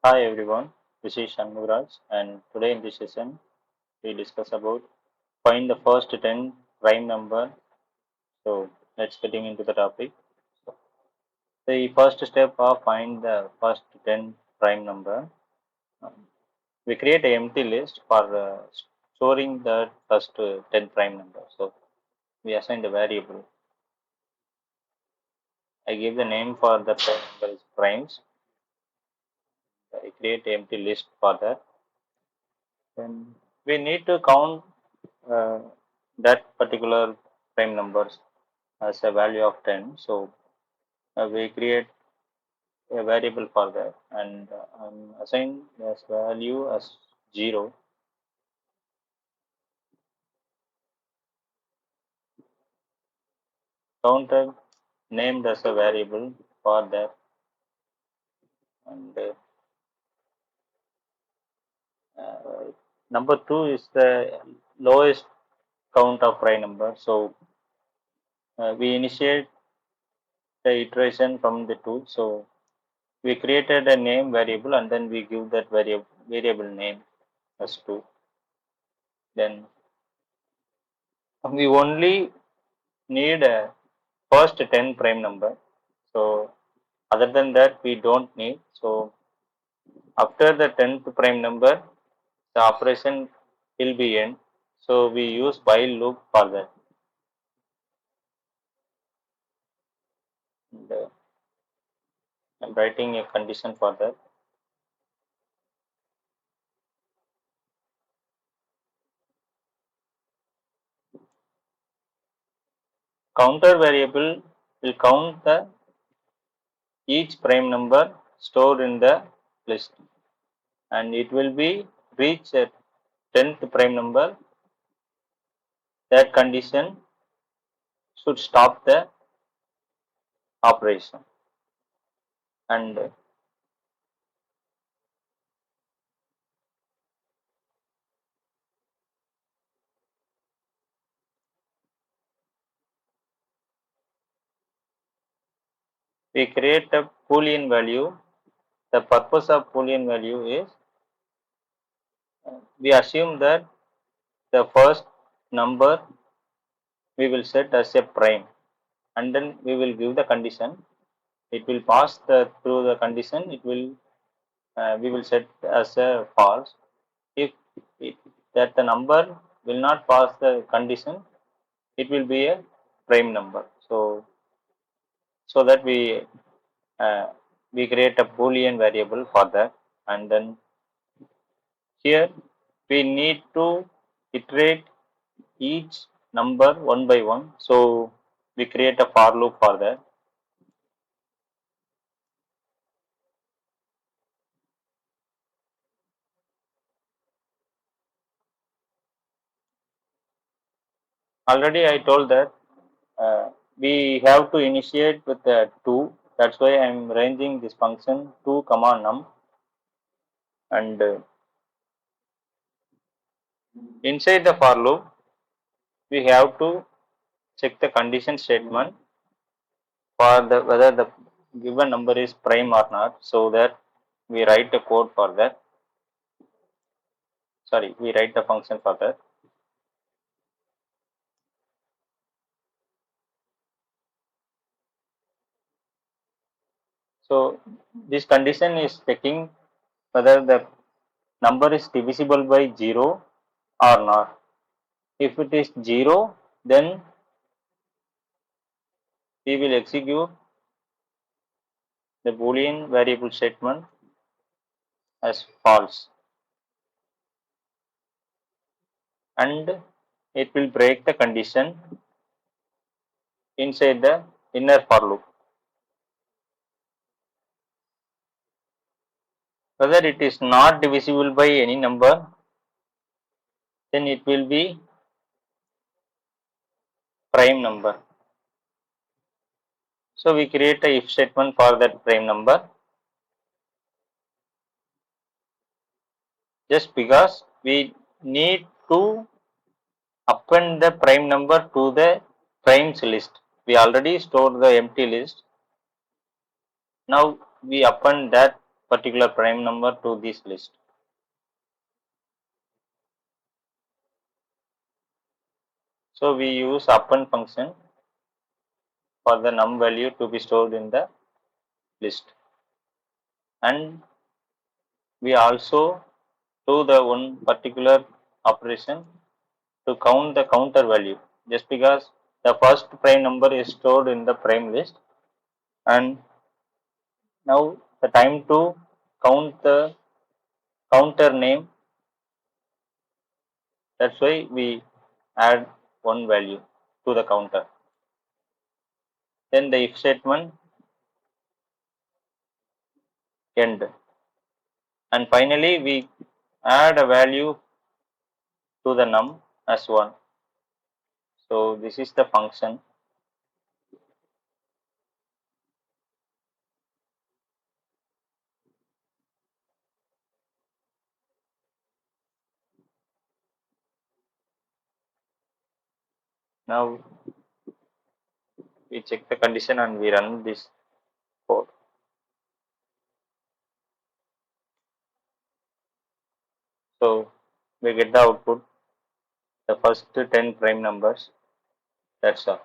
Hi everyone, this is Shanmugraj and today in this session we discuss about find the first 10 prime number. So let's getting into the topic. So, the first step of find the first 10 prime number. Um, we create an empty list for storing the first 10 prime number. So we assign the variable. I give the name for the prime number is primes. I create an empty list for that. Then we need to count uh, that particular prime numbers as a value of 10. So we create a variable for that and assign as value as 0. Counter named as a variable for that and number 2 is the lowest count of prime number. So we initiate the iteration from the 2. So we created a name variable and then we give that variable name as 2. Then we only need a first 10 prime number. So other than that we don't need. So after the 10th prime number the operation will be end. So we use while loop for that. And, I'm writing a condition for that. Counter variable will count the each prime number stored in the list and it will be reach at 10th prime number. That condition should stop the operation and we create a Boolean value. The purpose of Boolean value is we assume that the first number we will set as a prime and then we will give the condition. It will pass the through the condition. It will we will set as a false. If it, that the number will not pass the condition, it will be a prime number. So that uh, we create a Boolean variable for that and then here we need to iterate each number one by one. So we create a for loop for that. Already I told that we have to initiate with the 2. That's why I am ranging this function 2 comma num and inside the for loop we have to check the condition statement for the whether the given number is prime or not. So that we write the code for that. Sorry, we write the function for that. So this condition is checking whether the number is divisible by 0 or not. If it is 0, then we will execute the Boolean variable statement as false and it will break the condition inside the inner for loop. Whether it is not divisible by any number, then it will be prime number. So we create a if statement for that prime number just because we need to append the prime number to the primes list. We already stored the empty list. Now we append that particular prime number to this list. So we use append function for the num value to be stored in the list, and we also do the one particular operation to count the counter value, just because the first prime number is stored in the prime list, and now the time to count the counter name, that's why we add one value to the counter. Then the if statement end, and finally we add a value to the num as 1. So this is the function. Now we check the condition and we run this code. So we get the output, the first 10 prime numbers, that's all.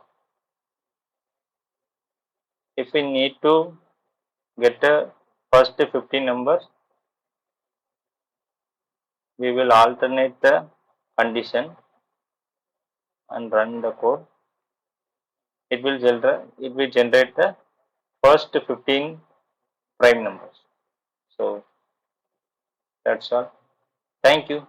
If we need to get the first 15 numbers, we will alternate the condition and run the code. It will generate the first 15 prime numbers. So that's all. Thank you.